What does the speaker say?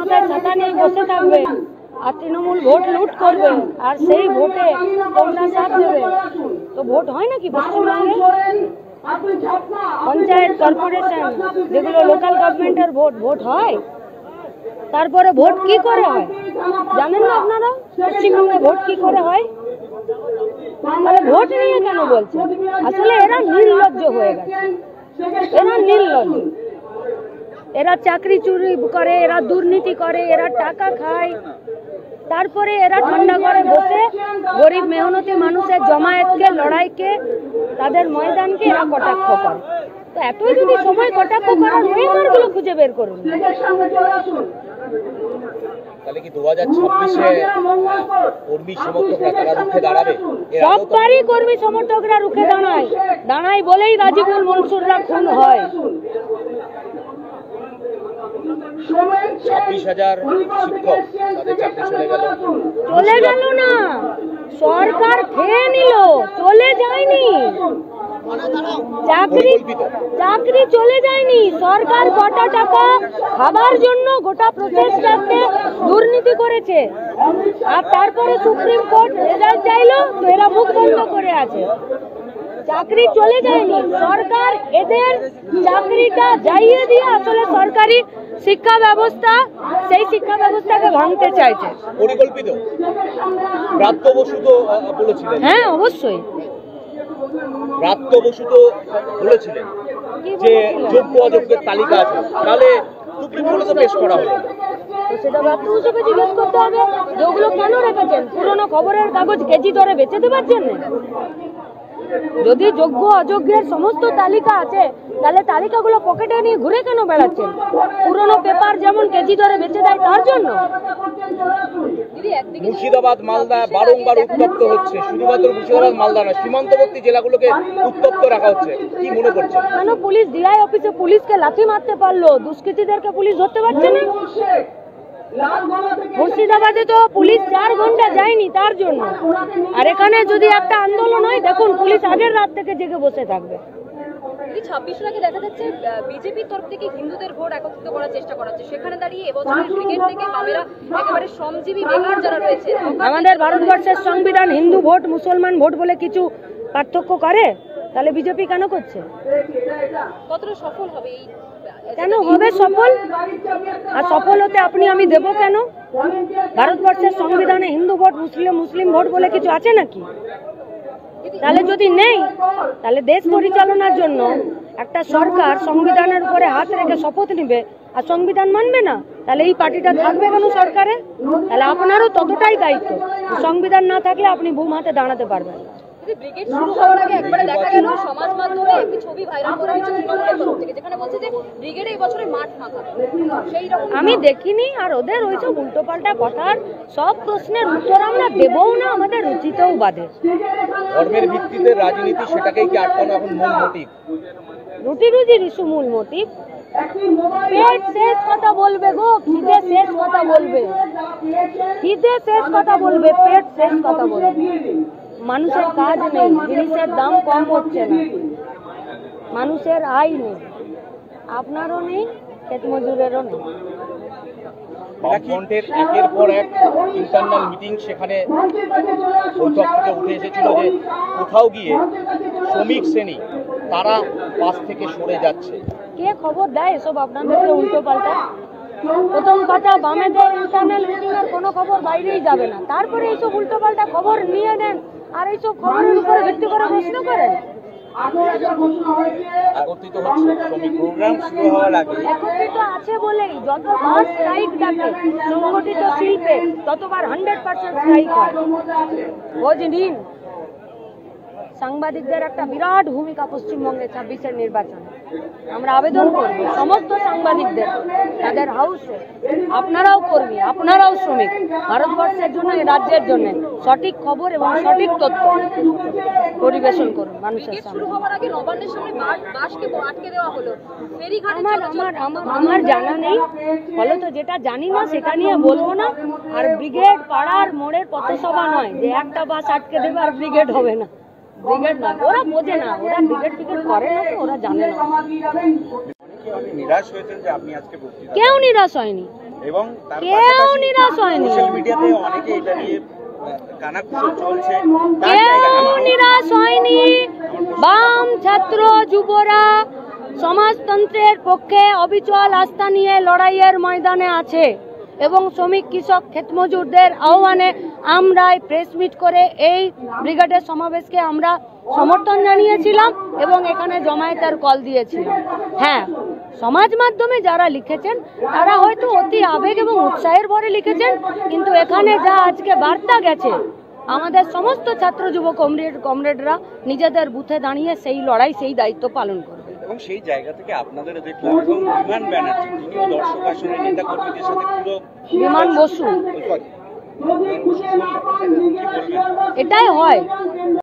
মাথায় ছাতা নিয়ে বসে থাকবে আর তৃণমূল ভোট লুট করবে আর সেই ভোটে তোমরা সাথ দেবে, তো ভোট হয় নাকি পশ্চিমবঙ্গে? পঞ্চায়েত, কর্পোরেশন, যেগুলো লোকাল গভর্নমেন্টের ভোট হয়, তারপরে ভোট কি করে হয় জানেন না আপনারা? পশ্চিমবঙ্গে ভোট কি করে হয়? তাহলে ভোট নিয়ে কেন বলছে? আসলে এরা নির্লজ্জ হয়ে গেছে, এরা নির্লজ্জ। এরা চাকরি চুরি করে, এরা দুর্নীতি করে, এরা টাকা খায়, তারপরে এরা ঠান্ডা করে বসে গরিব মেহনতি মানুষের জমায়েতকে, লড়াইকে, তাদের ময়দানকে এরা কটাক্ষ করে। তো এতই যদি সময় কটাক্ষ করার মেয়েমারগুলো খুঁজে বের করুন। তাহলে কি 2026-এ কর্মী সমর্থকরা তারা রুখে দাঁড়াবে? সববারই কর্মী সমর্থকরা রুখে দাঁড়ায় বলেই রাজিবুল মনসুররা খুন হয়। 26,000 শিক্ষক তাদের চাকরি চলে গেল না, সরকার খেয়ে নিল, চলে যায়নি। চাকরি চলে যায়নি, সরকার গোটা টাকা খাবার জন্য গোটা প্রচেষ্টাতে দুর্নীতি করেছে। আর তারপরে সুপ্রিম কোর্ট রেজাল্ট চাইলো, তো এরা মুখ বন্ধ করে আছে। চাকরি চলে যায়নি, সরকার এদের চাকরিটা যাইয়ে দিয়ে আসলে সরকারি শিক্ষা ব্যবস্থা, সেই শিক্ষা ব্যবস্থাকে ভাঙতে চাইছে। পরিকল্পিত। ব্রাত্য বসু তো বলেছিলেন। হ্যাঁ, অবশ্যই ব্রাত্য বসু তো বলেছিলেন যে যোগ্য অযোগ্যের তালিকা আছে, তাহলে সুপ্রিম কোর্টে তো পেশ করা হলো। সেটা ব্রাত্য বসুকে জিজ্ঞেস করতে হবে যে ওগুলো কেন রেখেছেন। পুরোনো খবরের কাগজ কেজি দরে বেচে দেবার জন্য? যদি যোগ্য অযোগ্যের সমস্ত তালিকা আছে, তাহলে তালিকাগুলো পকেটে নিয়ে ঘুরে কেন বেড়াচ্ছেন? পুরনো পেপার যেমন কেজি দরে বেচে দেয় তার জন্য? মুর্শিদাবাদ, মালদা বারংবার উত্তপ্ত হচ্ছে। শুধুমাত্র মুর্শিদাবাদ, মালদা না, সীমান্তবর্তী জেলাগুলোকে উত্তপ্ত রাখা হচ্ছে। কি মনে করছেন? কেন পুলিশ ডিআই অফিসে পুলিশকে লাথি মারতে পারলো, দুষ্কৃতীদেরকে পুলিশ ধরতে পারছে না? মুর্শিদাবাদে তো পুলিশ 4 ঘন্টা যায়নি তার জন্য। আর এখানে যদি একটা আন্দোলন হয়, দেখুন পুলিশ আগের রাত থেকে জেগে বসে থাকবে। 26 আগে দেখা যাচ্ছে বিজেপির তরফ থেকে হিন্দুদের ভোট একত্রিত করার চেষ্টা করা হচ্ছে। সেখানে দাঁড়িয়ে এবছরের ব্রিগেড থেকে বামেরা একেবারে শ্রমজীবী বেকার যারা রয়েছে। আমাদের ভারতবর্ষের সংবিধান হিন্দু ভোট মুসলমান ভোট বলে কিছু পার্থক্য করে? তাহলে বিজেপি কেন করছে? কতটা সফল হবে এই? কেন হবে সফল? আর সফল হতে আপনি আমি দেব কেন? ভারতবর্ষের সংবিধানে হিন্দু ভোট মুসলিম ভোট বলে কিছু আছে নাকি? তাহলে যদি নেই, তাহলে দেশ পরিচালনার জন্য একটা সরকার সংবিধানের উপরে হাত রেখে শপথ নিবে আর সংবিধান মানবে না, তাহলে এই পার্টিটা থাকবে কেন সরকারে? তাহলে আপনারও ততটাই দায়িত্ব। সংবিধান না থাকলে আপনি বুম হাতে দাঁড়াতে পারবেন। ব্রিগেড শুরু হওয়ার আগে একবারে দেখা গেল সমাজ মাধ্যমে একটি ছবি ভাইরাল করা হয়েছে তৃণমূলের তরফ থেকে, যেখানে বলছে যে ব্রিগেড এই বছরে মাঠ ফাঁকা। সেই রকম আমি দেখিনি, আর ওদের ওইসব উল্টোপাল্টা কথার সব প্রশ্নের উত্তর আমরা দেবও না, আমাদের রুচিতেও বাদে। ধর্মের ভিত্তিতে রাজনীতি, সেটাকেই কি আটকানো এখন মূল মোটিভ? রুটি রুজির ইস্যু মূল মোটিভ। পেট শেষ কথা বলবে গো, খিদে শেষ কথা বলবে, খিদে শেষ কথা বলবে, পেট শেষ কথা বলবে। মানুষের কাজ নেই, জিনিসের দাম কম হচ্ছে না, মানুষের আয় নেই, আপনারও নেই, ক্ষেত মজুরেরও নেই। বামফ্রন্টের একের পর এক ইন্টারনাল মিটিং, সেখানে বৈঠক থেকে উঠে এসেছিল যে কোথাও গিয়ে শ্রমিক শ্রেণী তারা পাশ থেকে সরে যাচ্ছে। কে খবর দেয় এসব আপনাদেরকে উল্টো পাল্টা? প্রথম কথা, বামেদের ইন্টারনাল মিটিং এর কোনো খবর বাইরেই যাবে না, তারপরে এইসব উল্টো পাল্টা খবর নিয়ে নেন আর এইসব খবরের উপরে ভিত্তি করে প্রশ্ন করেন। একত্রিত হচ্ছে শ্রমিক প্রোগ্রাম শুরু হওয়ার আগে। একত্রিত আছে বলেই যতবার স্ট্রাইক ডাকে সংগঠিত শিল্পে, ততবার 100% স্ট্রাইক হয়। খোঁজ নিন, সাংবাদিকদের একটা বিরাট ভূমিকা পশ্চিমবঙ্গে 26-এর নির্বাচনে। আমরা আবেদন করব সমস্ত সাংবাদিকদের, তাদের হাউসে, আপনারাও কর্মী, আপনারাও শ্রমিক, ভারতবর্ষের জন্য, রাজ্যের জন্য সঠিক খবর এবং সঠিক তথ্য পরিবেশন করুন মানুষের সামনে। আমার জানা নেই, ফলত যেটা জানি না সেটা নিয়ে বলবো না। আর ব্রিগেড পাড়ার মোড়ের পথসভা নয় যে একটা বাস আটকে দেবে আর ব্রিগেড হবে না। ব্রিগেড না, ওরা বোঝে না, ওরা ব্রিগেড করে না, তো ওরা জানে না। নিরাশ হয়েছেন যে আপনি আজকে বক্তৃতা? কেউ নিরাশ হয়নি, এবং তার কেউ পাশাপাশি নিরাশ হয়নি। সোশ্যাল মিডিয়াতে অনেকে এটা নিয়ে কানাঘুষো চলছে। তার কেউ জায়গায় নিরাশ হয়নি। বাম ছাত্র যুবরা সমাজতন্ত্রের পক্ষে অবিচল আস্থা নিয়ে লড়াইয়ের ময়দানে আছে এবং শ্রমিক কৃষক ক্ষেতমজুরদের আহ্বানে আমরা প্রেস মিট করে এই ব্রিগেডের সমাবেশকে আমরা সমর্থন জানিয়েছিলাম এবং এখানে জমায়েতের কল দিয়েছিলাম। হ্যাঁ, সমাজ মাধ্যমে যারা লিখেছেন তারা হয়তো অতি আবেগ এবং উৎসাহের ভরে লিখেছেন, কিন্তু এখানে যা আজকে বার্তা গেছে, আমাদের সমস্ত ছাত্র যুব কমরেডরা নিজেদের বুথে দাঁড়িয়ে সেই লড়াই, সেই দায়িত্ব পালন করবে। এবং সেই জায়গা থেকে আপনাদের দেখলাম এবং বিমান ব্যানার্জি তিনিও দর্শক আসনের নেতা কর্মীদের সাথে পুরো বিমান বসু কি বলবেন? এটাই হয়।